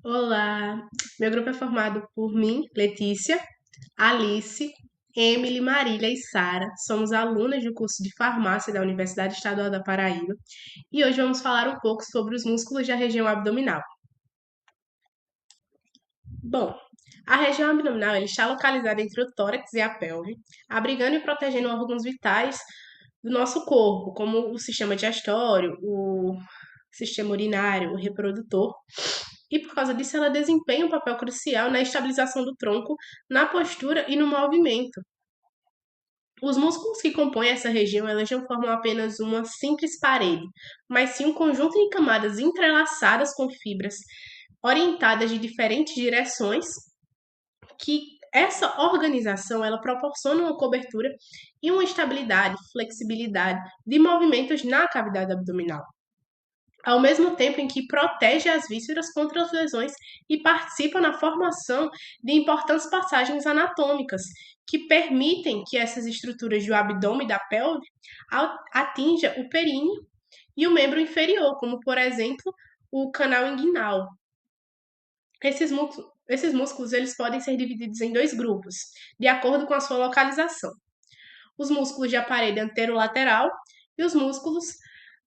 Olá, meu grupo é formado por mim, Letícia, Alice, Emily, Marília e Sara. Somos alunas do curso de farmácia da Universidade Estadual da Paraíba e hoje vamos falar um pouco sobre os músculos da região abdominal. Bom, a região abdominal ela está localizada entre o tórax e a pelve, abrigando e protegendo órgãos vitais do nosso corpo, como o sistema digestório, o sistema urinário, o reprodutor. E por causa disso, ela desempenha um papel crucial na estabilização do tronco, na postura e no movimento. Os músculos que compõem essa região, elas não formam apenas uma simples parede, mas sim um conjunto de camadas entrelaçadas com fibras orientadas de diferentes direções, que essa organização ela proporciona uma cobertura e uma estabilidade, flexibilidade de movimentos na cavidade abdominal, ao mesmo tempo em que protege as vísceras contra as lesões e participa na formação de importantes passagens anatômicas que permitem que essas estruturas do abdômen e da pelve atinja o períneo e o membro inferior, como por exemplo o canal inguinal. Esses músculos eles podem ser divididos em dois grupos, de acordo com a sua localização. Os músculos da parede anterolateral e os músculos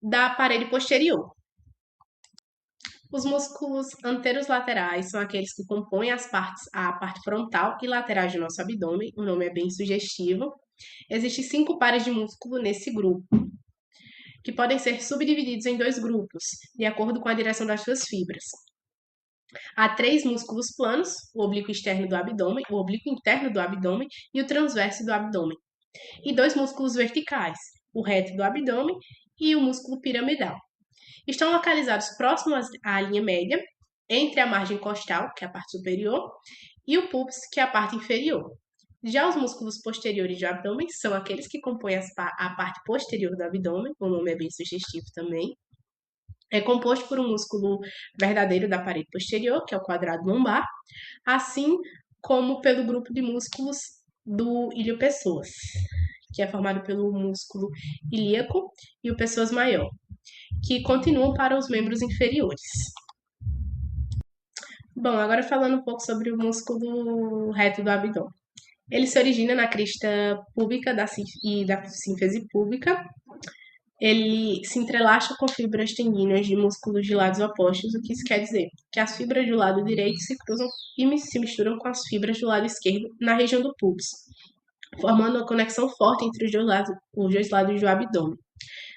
da parede posterior. Os músculos anteros laterais são aqueles que compõem a parte frontal e laterais do nosso abdômen. O nome é bem sugestivo. Existem 5 pares de músculo nesse grupo, que podem ser subdivididos em dois grupos, de acordo com a direção das suas fibras. Há 3 músculos planos, o oblíquo externo do abdômen, o oblíquo interno do abdômen e o transverso do abdômen. E 2 músculos verticais, o reto do abdômen e o músculo piramidal. Estão localizados próximos à linha média, entre a margem costal, que é a parte superior, e o pubis, que é a parte inferior. Já os músculos posteriores do abdômen são aqueles que compõem a parte posterior do abdômen, o nome é bem sugestivo também. É composto por um músculo verdadeiro da parede posterior, que é o quadrado lombar, assim como pelo grupo de músculos do iliopsoas, que é formado pelo músculo ilíaco e o psoas maior, que continuam para os membros inferiores. Bom, agora falando um pouco sobre o músculo reto do abdômen. Ele se origina na crista púbica e da sínfise púbica. Ele se entrelaça com fibras tendíneas de músculos de lados opostos, o que isso quer dizer? Que as fibras do lado direito se cruzam e se misturam com as fibras do lado esquerdo na região do pubis, formando uma conexão forte entre os dois lados do abdômen.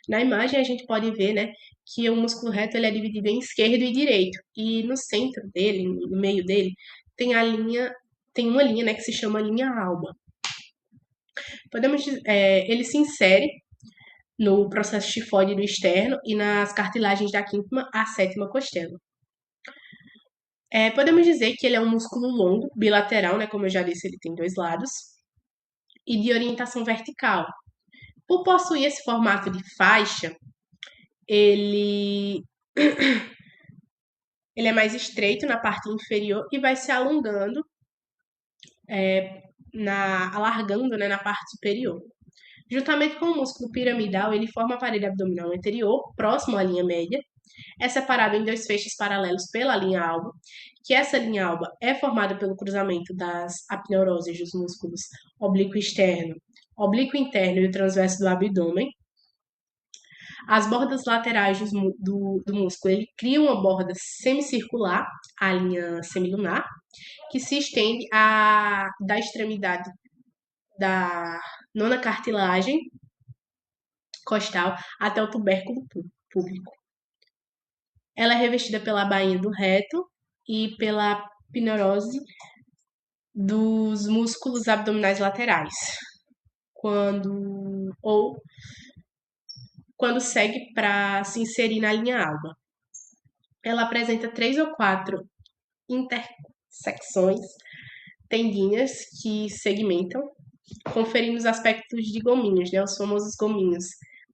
Na imagem a gente pode ver, né, que o músculo reto ele é dividido em esquerdo e direito, e no centro dele, no meio dele, tem uma linha, né, que se chama linha alba. Ele se insere no processo tifóide do externo e nas cartilagens da quinta à sétima costela. Podemos dizer que ele é um músculo longo, bilateral, né, como eu já disse, ele tem dois lados, e de orientação vertical. Por possuir esse formato de faixa, ele ele é mais estreito na parte inferior e vai se alongando, alargando, né, na parte superior. Juntamente com o músculo piramidal, ele forma a parede abdominal anterior, próximo à linha média, é separado em dois feixes paralelos pela linha alba, que essa linha alba é formada pelo cruzamento das apneuroses dos músculos oblíquo externo, oblíquo interno e o transverso do abdômen. As bordas laterais do músculo ele cria uma borda semicircular, a linha semilunar, que se estende da extremidade da nona cartilagem costal até o tubérculo público. Ela é revestida pela bainha do reto e pela pinerose dos músculos abdominais laterais, ou quando segue para se inserir na linha alba. Ela apresenta 3 ou 4 intersecções tendinhas que segmentam, conferindo os aspectos de gominhos, né, os famosos gominhos,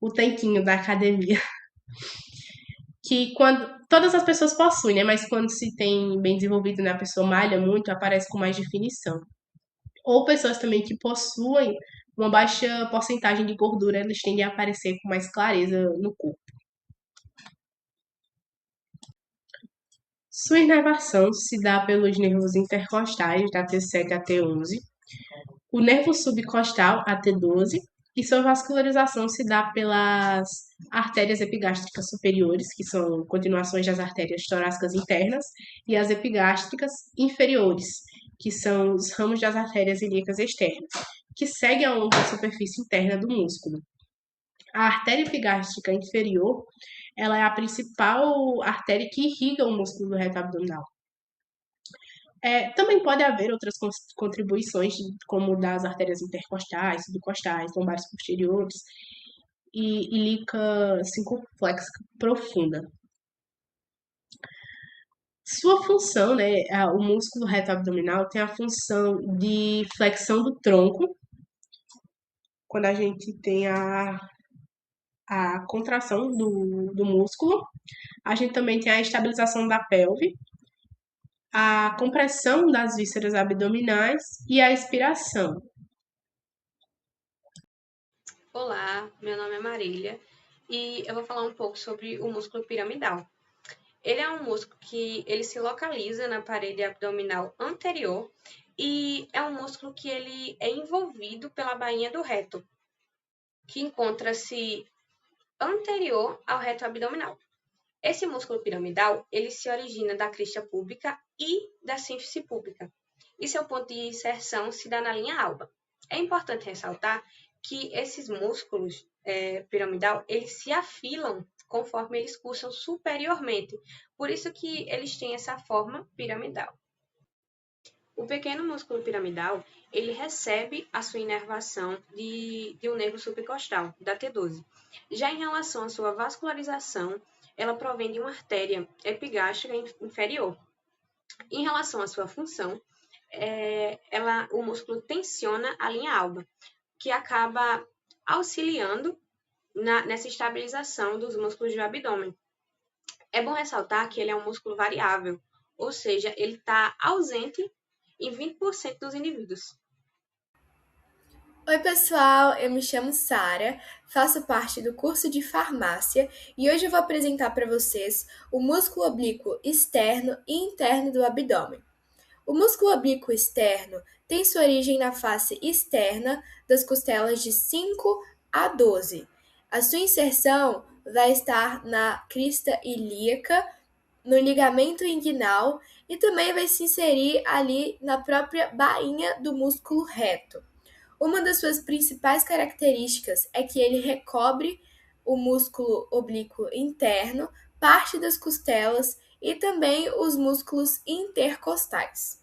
o tanquinho da academia, que quando todas as pessoas possuem, né, mas quando se tem bem desenvolvido, né, a pessoa malha muito, aparece com mais definição. Ou pessoas também que possuem uma baixa porcentagem de gordura, eles tendem a aparecer com mais clareza no corpo. Sua inervação se dá pelos nervos intercostais da T7 a T11, o nervo subcostal a T12 e sua vascularização se dá pelas artérias epigástricas superiores, que são continuações das artérias torácicas internas, e as epigástricas inferiores, que são os ramos das artérias ilíacas externas, que seguem ao longo da superfície interna do músculo. A artéria epigástrica inferior, ela é a principal artéria que irriga o músculo do reto abdominal. Também pode haver outras contribuições, como das artérias intercostais, subcostais, lombares posteriores e ilíaca circunflexa profunda. Sua função, né, o músculo reto abdominal tem a função de flexão do tronco, quando a gente tem a contração do músculo. A gente também tem a estabilização da pelve, a compressão das vísceras abdominais e a expiração. Olá, meu nome é Marília e eu vou falar um pouco sobre o músculo piramidal. Ele é um músculo que ele se localiza na parede abdominal anterior e é um músculo que ele é envolvido pela bainha do reto, que encontra-se anterior ao reto abdominal. Esse músculo piramidal, ele se origina da crista púbica e da sínfise púbica, e seu ponto de inserção se dá na linha alba. É importante ressaltar que esses músculos piramidal, eles se afilam conforme eles cursam superiormente, por isso que eles têm essa forma piramidal. O pequeno músculo piramidal, ele recebe a sua inervação de um nervo subcostal, da T12. Já em relação à sua vascularização, ela provém de uma artéria epigástrica inferior. Em relação à sua função, o músculo tensiona a linha alba, que acaba auxiliando nessa estabilização dos músculos do abdômen. É bom ressaltar que ele é um músculo variável, ou seja, ele está ausente em 20% dos indivíduos. Oi, pessoal, eu me chamo Sara, faço parte do curso de farmácia e hoje eu vou apresentar para vocês o músculo oblíquo externo e interno do abdômen. O músculo oblíquo externo tem sua origem na face externa das costelas de 5 a 12. A sua inserção vai estar na crista ilíaca, no ligamento inguinal e também vai se inserir ali na própria bainha do músculo reto. Uma das suas principais características é que ele recobre o músculo oblíquo interno, parte das costelas e também os músculos intercostais.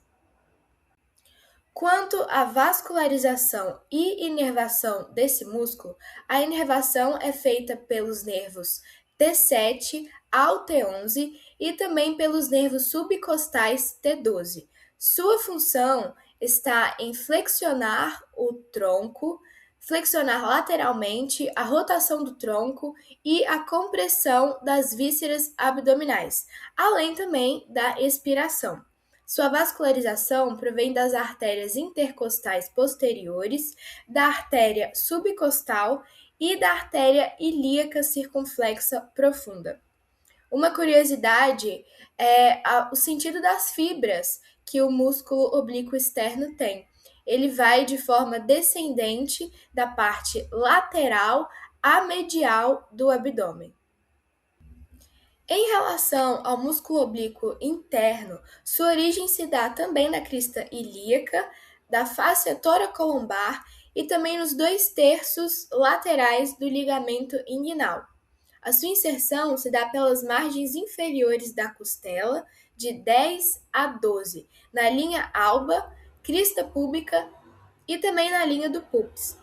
Quanto à vascularização e inervação desse músculo, a inervação é feita pelos nervos T7 ao T11 e também pelos nervos subcostais T12. Sua função está em flexionar o tronco, flexionar lateralmente a rotação do tronco e a compressão das vísceras abdominais, além também da expiração. Sua vascularização provém das artérias intercostais posteriores, da artéria subcostal e da artéria ilíaca circunflexa profunda. Uma curiosidade é o sentido das fibras que o músculo oblíquo externo tem. Ele vai de forma descendente da parte lateral à medial do abdômen. Em relação ao músculo oblíquo interno, sua origem se dá também na crista ilíaca, da fáscia toracolombar e também nos 2/3 laterais do ligamento inguinal. A sua inserção se dá pelas margens inferiores da costela, de 10 a 12, na linha alba, crista púbica e também na linha do pubis.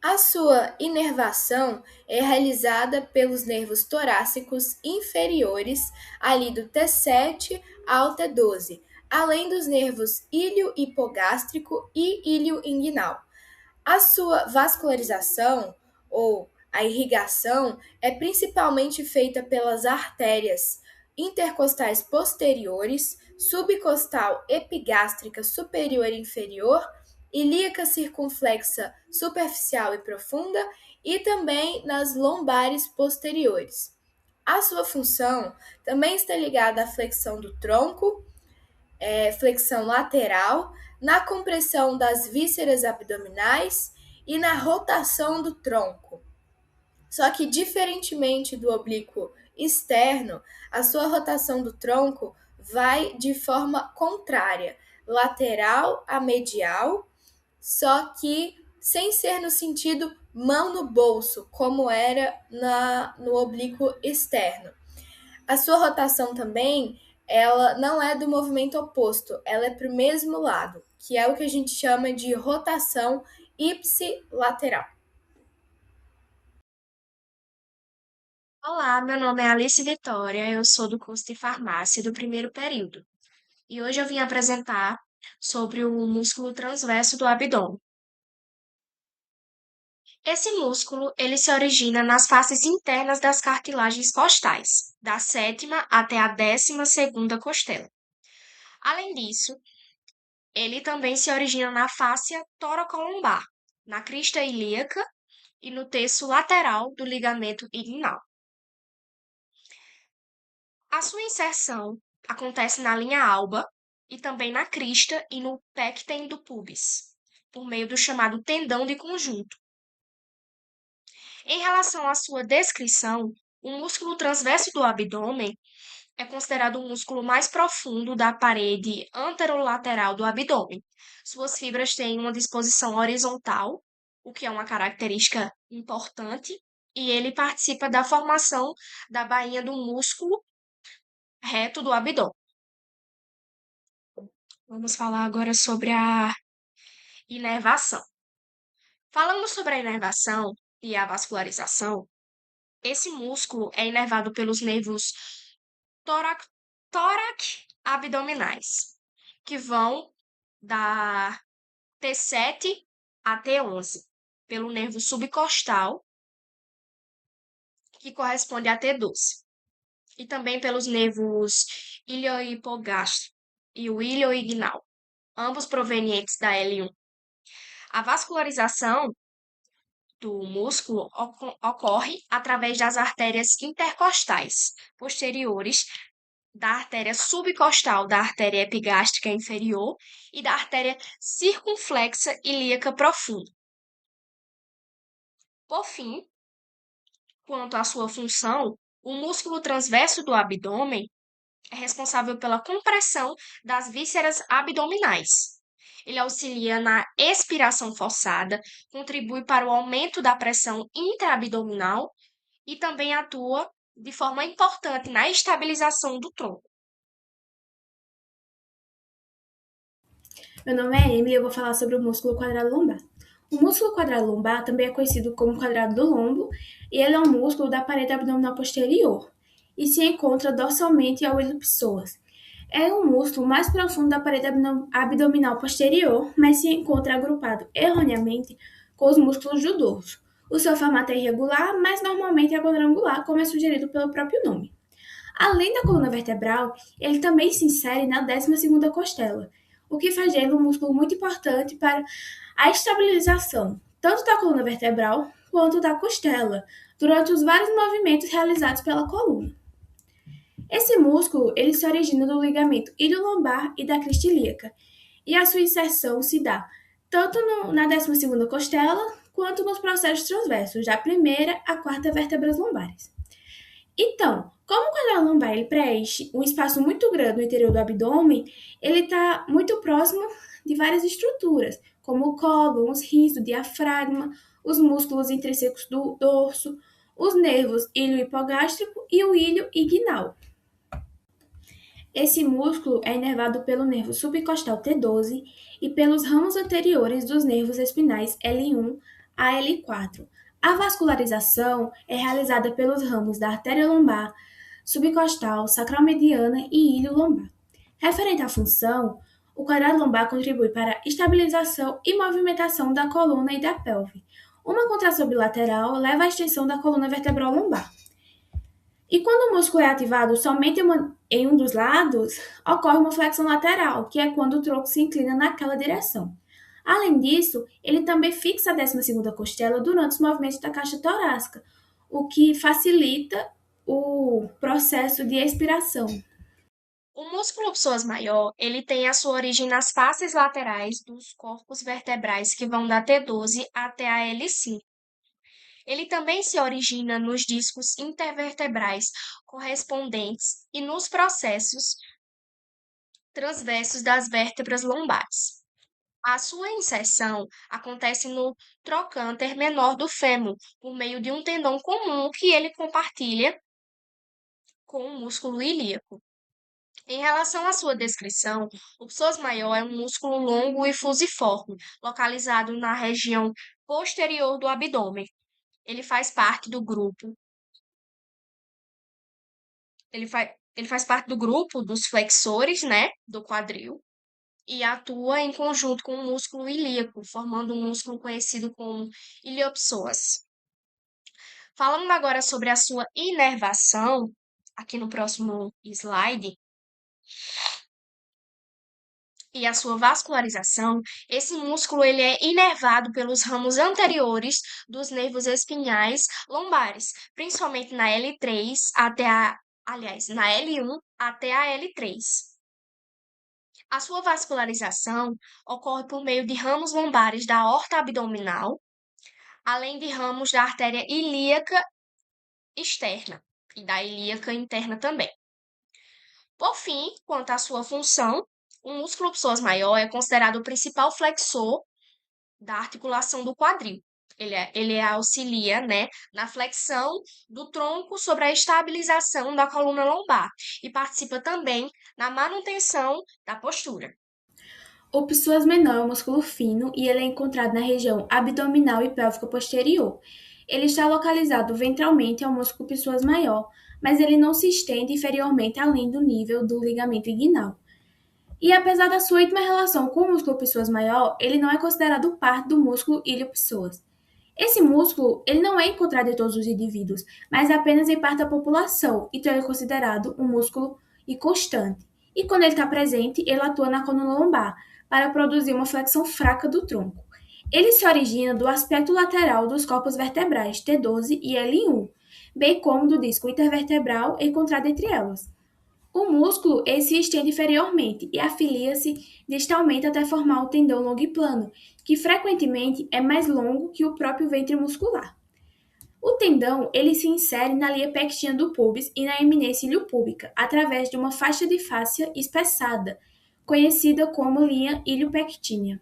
A sua inervação é realizada pelos nervos torácicos inferiores, ali do T7 ao T12, além dos nervos ilho-hipogástrico e ilho-inguinal. A sua vascularização, ou a irrigação, é principalmente feita pelas artérias intercostais posteriores, subcostal epigástrica superior e inferior, ilíaca circunflexa superficial e profunda e também nas lombares posteriores. A sua função também está ligada à flexão do tronco, flexão lateral, na compressão das vísceras abdominais e na rotação do tronco. Só que, diferentemente do oblíquo externo, a sua rotação do tronco vai de forma contrária, lateral a medial, só que sem ser no sentido mão no bolso, como era no oblíquo externo. A sua rotação também, ela não é do movimento oposto, ela é para o mesmo lado, que é o que a gente chama de rotação ipsilateral. Olá, meu nome é Alice Vitória, eu sou do curso de farmácia do primeiro período. E hoje eu vim apresentar sobre o músculo transverso do abdômen. Esse músculo, ele se origina nas faces internas das cartilagens costais, da 7ª até a 12ª costela. Além disso, ele também se origina na fáscia toracolombar, na crista ilíaca e no terço lateral do ligamento inguinal. A sua inserção acontece na linha alba e também na crista e no pecten do pubis, por meio do chamado tendão de conjunto. Em relação à sua descrição, o músculo transverso do abdômen é considerado o músculo mais profundo da parede anterolateral do abdômen. Suas fibras têm uma disposição horizontal, o que é uma característica importante, e ele participa da formação da bainha do músculo reto do abdômen. Vamos falar agora sobre a inervação. Falando sobre a inervação e a vascularização, esse músculo é inervado pelos nervos tórax-abdominais, que vão da T7 a T11, pelo nervo subcostal, que corresponde a T12, e também pelos nervos iliohipogástrico e o ilioignal, ambos provenientes da L1. A vascularização do músculo ocorre através das artérias intercostais posteriores, da artéria subcostal da artéria epigástrica inferior e da artéria circunflexa ilíaca profunda. Por fim, quanto à sua função, o músculo transverso do abdômen é responsável pela compressão das vísceras abdominais. Ele auxilia na expiração forçada, contribui para o aumento da pressão intraabdominal e também atua de forma importante na estabilização do tronco. Meu nome é Emily e eu vou falar sobre o músculo quadrado lombar. O músculo quadrado lombar também é conhecido como quadrado do lombo e ele é um músculo da parede abdominal posterior e se encontra dorsalmente ao ilipsoas. É um músculo mais profundo da parede abdominal posterior, mas se encontra agrupado erroneamente com os músculos do dorso. O seu formato é irregular, mas normalmente é quadrangular, como é sugerido pelo próprio nome. Além da coluna vertebral, ele também se insere na 12ª costela, o que faz dele um músculo muito importante para a estabilização, tanto da coluna vertebral quanto da costela, durante os vários movimentos realizados pela coluna. Esse músculo ele se origina do ligamento iliolombar e da crista ilíaca, e a sua inserção se dá tanto na 12ª costela quanto nos processos transversos, da 1ª à 4ª vértebras lombares. Então, como o quadrado lombar ele preenche um espaço muito grande no interior do abdômen, ele está muito próximo de várias estruturas, como o cólon, os rins, o diafragma, os músculos intrínsecos do dorso, os nervos ilio-hipogástrico e o ilho ignal. Esse músculo é inervado pelo nervo subcostal T12 e pelos ramos anteriores dos nervos espinais L1 a L4. A vascularização é realizada pelos ramos da artéria lombar, subcostal, sacral-mediana e ilho lombar. Referente à função, o quadrado lombar contribui para a estabilização e movimentação da coluna e da pelve. Uma contração bilateral leva à extensão da coluna vertebral lombar. E quando o músculo é ativado somente em um dos lados, ocorre uma flexão lateral, que é quando o tronco se inclina naquela direção. Além disso, ele também fixa a 12ª costela durante os movimentos da caixa torácica, o que facilita o processo de expiração. O músculo psoas maior, ele tem a sua origem nas faces laterais dos corpos vertebrais que vão da T12 até a L5. Ele também se origina nos discos intervertebrais correspondentes e nos processos transversos das vértebras lombares. A sua inserção acontece no trocânter menor do fêmur, por meio de um tendão comum que ele compartilha com o músculo ilíaco. Em relação à sua descrição, o psoas maior é um músculo longo e fusiforme, localizado na região posterior do abdômen. Ele faz parte do grupo. Ele faz parte do grupo dos flexores, né, do quadril, e atua em conjunto com o músculo ilíaco, formando um músculo conhecido como iliopsoas. Falando agora sobre a sua inervação, aqui no próximo slide, e a sua vascularização, esse músculo ele é inervado pelos ramos anteriores dos nervos espinhais lombares, principalmente na L3 na L1 até a L3. A sua vascularização ocorre por meio de ramos lombares da aorta abdominal, além de ramos da artéria ilíaca externa e da ilíaca interna também. Por fim, quanto à sua função, o músculo psoas maior é considerado o principal flexor da articulação do quadril. Ele auxilia, né, na flexão do tronco sobre a estabilização da coluna lombar e participa também na manutenção da postura. O psoas menor é um músculo fino e ele é encontrado na região abdominal e pélvica posterior. Ele está localizado ventralmente ao músculo psoas maior, mas ele não se estende inferiormente além do nível do ligamento inguinal. E apesar da sua íntima relação com o músculo psoas maior, ele não é considerado parte do músculo ilio-psoas. Esse músculo ele não é encontrado em todos os indivíduos, mas apenas em parte da população, então ele é considerado um músculo inconstante. E quando ele está presente, ele atua na coluna lombar, para produzir uma flexão fraca do tronco. Ele se origina do aspecto lateral dos corpos vertebrais T12 e L1, bem como do disco intervertebral encontrado entre elas. O músculo se estende inferiormente e afilia-se distalmente até formar o tendão longo e plano, que frequentemente é mais longo que o próprio ventre muscular. O tendão ele se insere na linha pectina do pubis e na eminência iliopúbica, através de uma faixa de fáscia espessada, conhecida como linha iliopectínea.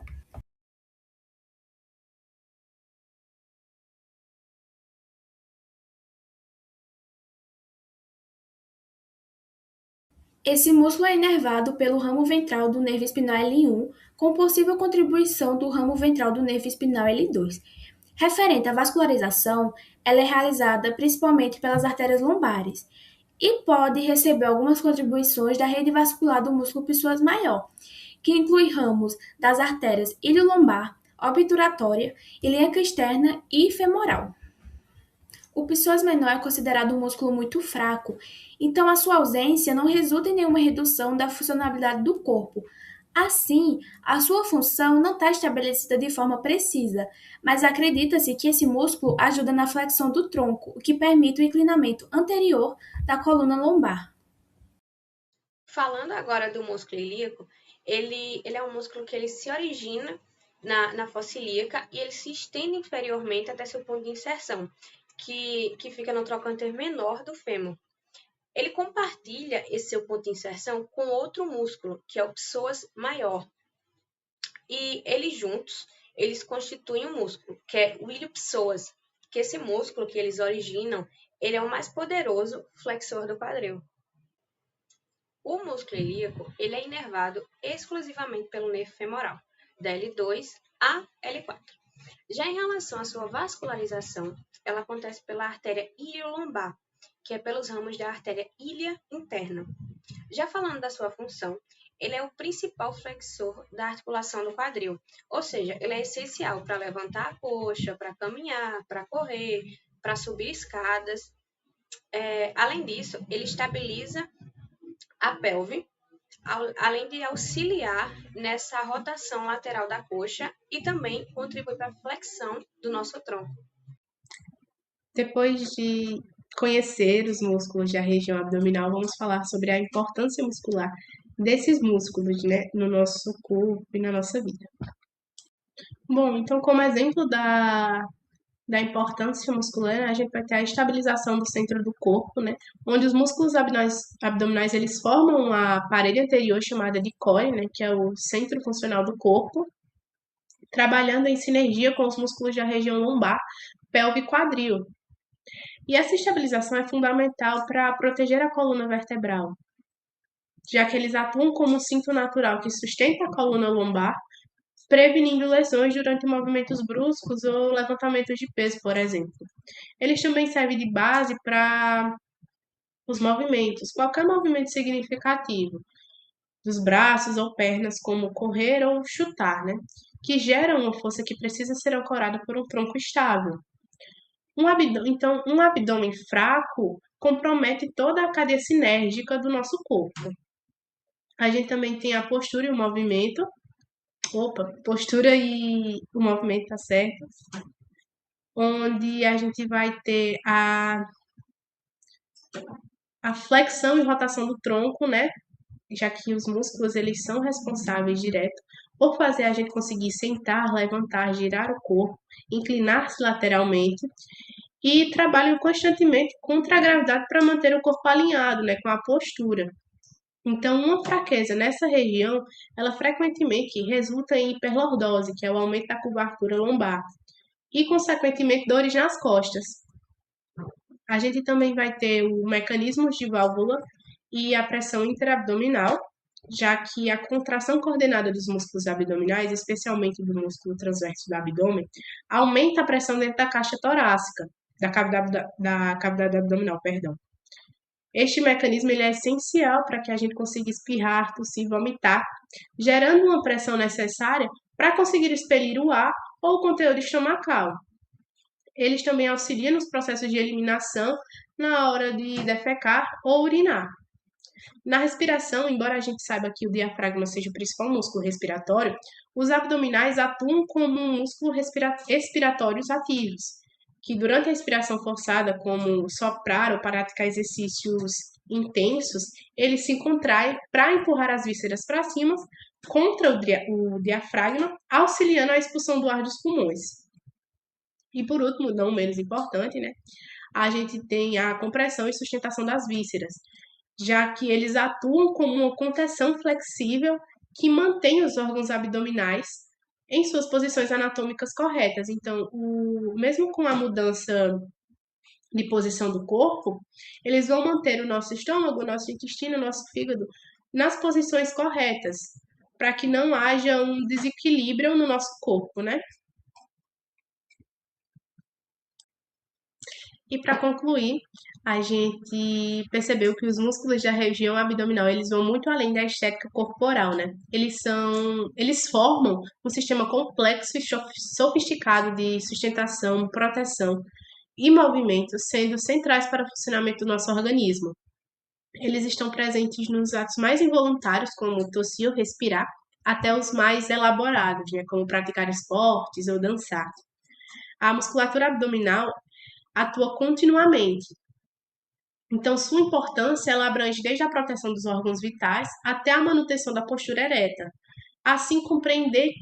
Esse músculo é inervado pelo ramo ventral do nervo espinal L1, com possível contribuição do ramo ventral do nervo espinal L2. Referente à vascularização, ela é realizada principalmente pelas artérias lombares e pode receber algumas contribuições da rede vascular do músculo psoas maior, que inclui ramos das artérias iliolombar, obturatória, ilíaca externa e femoral. O psoas menor é considerado um músculo muito fraco, então a sua ausência não resulta em nenhuma redução da funcionalidade do corpo. Assim, a sua função não está estabelecida de forma precisa, mas acredita-se que esse músculo ajuda na flexão do tronco, o que permite o inclinamento anterior da coluna lombar. Falando agora do músculo ilíaco, ele é um músculo que ele se origina na fossa ilíaca e ele se estende inferiormente até seu ponto de inserção, que fica no trocânter menor do fêmur. Ele compartilha esse seu ponto de inserção com outro músculo, que é o psoas maior. E eles juntos, eles constituem um músculo, que é o iliopsoas, que esse músculo que eles originam, ele é o mais poderoso flexor do quadril. O músculo ilíaco, ele é inervado exclusivamente pelo nervo femoral, da L2 a L4. Já em relação à sua vascularização, ela acontece pela artéria iliolombar, que é pelos ramos da artéria ilha interna. Já falando da sua função, ele é o principal flexor da articulação do quadril, ou seja, ele é essencial para levantar a coxa, para caminhar, para correr, para subir escadas. Além disso, ele estabiliza a pelve, além de auxiliar nessa rotação lateral da coxa e também contribui para a flexão do nosso tronco. Depois de conhecer os músculos da região abdominal, vamos falar sobre a importância muscular desses músculos, né, no nosso corpo e na nossa vida. Bom, então, como exemplo da importância muscular, a gente vai ter a estabilização do centro do corpo, né, onde os músculos abdominais eles formam a parede anterior chamada de core, né, que é o centro funcional do corpo, trabalhando em sinergia com os músculos da região lombar, pelve e quadril. E essa estabilização é fundamental para proteger a coluna vertebral, já que eles atuam como um cinto natural que sustenta a coluna lombar, prevenindo lesões durante movimentos bruscos ou levantamentos de peso, por exemplo. Eles também servem de base para os movimentos, qualquer movimento significativo, dos braços ou pernas, como correr ou chutar, né? Que geram uma força que precisa ser ancorada por um tronco estável. Então, um abdômen fraco compromete toda a cadeia sinérgica do nosso corpo. A gente também tem a postura e o movimento. Postura e o movimento tá certo. Onde a gente vai ter a flexão e rotação do tronco, né? Já que os músculos eles são responsáveis direto por fazer a gente conseguir sentar, levantar, girar o corpo, inclinar-se lateralmente e trabalham constantemente contra a gravidade para manter o corpo alinhado, né, com a postura. Então, uma fraqueza nessa região, ela frequentemente resulta em hiperlordose, que é o aumento da curvatura lombar, e, consequentemente, dores nas costas. A gente também vai ter o mecanismo de válvula e a pressão interabdominal, já que a contração coordenada dos músculos abdominais, especialmente do músculo transverso do abdômen, aumenta a pressão dentro da caixa torácica, da cavidade abdominal, perdão. Este mecanismo ele é essencial para que a gente consiga espirrar, tossir, vomitar, gerando uma pressão necessária para conseguir expelir o ar ou o conteúdo estomacal. Eles também auxiliam nos processos de eliminação na hora de defecar ou urinar. Na respiração, embora a gente saiba que o diafragma seja o principal músculo respiratório, os abdominais atuam como músculos respiratórios ativos, que durante a respiração forçada, como soprar ou praticar exercícios intensos, ele se contrai para empurrar as vísceras para cima contra o diafragma, auxiliando a expulsão do ar dos pulmões. E por último, não menos importante, né? A gente tem a compressão e sustentação das vísceras, já que eles atuam como uma contenção flexível que mantém os órgãos abdominais em suas posições anatômicas corretas. Então, mesmo com a mudança de posição do corpo, eles vão manter o nosso estômago, o nosso intestino, o nosso fígado nas posições corretas, para que não haja um desequilíbrio no nosso corpo, né? E para concluir, a gente percebeu que os músculos da região abdominal, eles vão muito além da estética corporal, né? Eles formam um sistema complexo e sofisticado de sustentação, proteção e movimento, sendo centrais para o funcionamento do nosso organismo. Eles estão presentes nos atos mais involuntários, como tossir ou respirar, até os mais elaborados, né, como praticar esportes ou dançar. A musculatura abdominal atua continuamente. Então, sua importância ela abrange desde a proteção dos órgãos vitais até a manutenção da postura ereta. Assim, compreender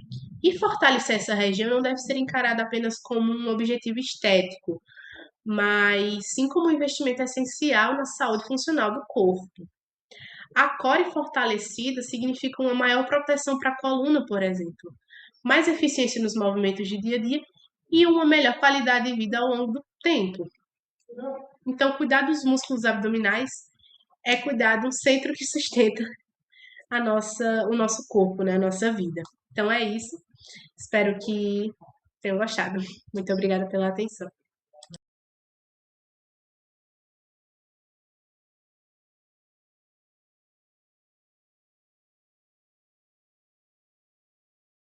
e fortalecer essa região não deve ser encarada apenas como um objetivo estético, mas sim como um investimento essencial na saúde funcional do corpo. A core fortalecida significa uma maior proteção para a coluna, por exemplo, mais eficiência nos movimentos de dia a dia e uma melhor qualidade de vida ao longo do tempo. Então, cuidar dos músculos abdominais é cuidar do centro que sustenta o nosso corpo, né, a nossa vida. Então é isso. Espero que tenham gostado. Muito obrigada pela atenção.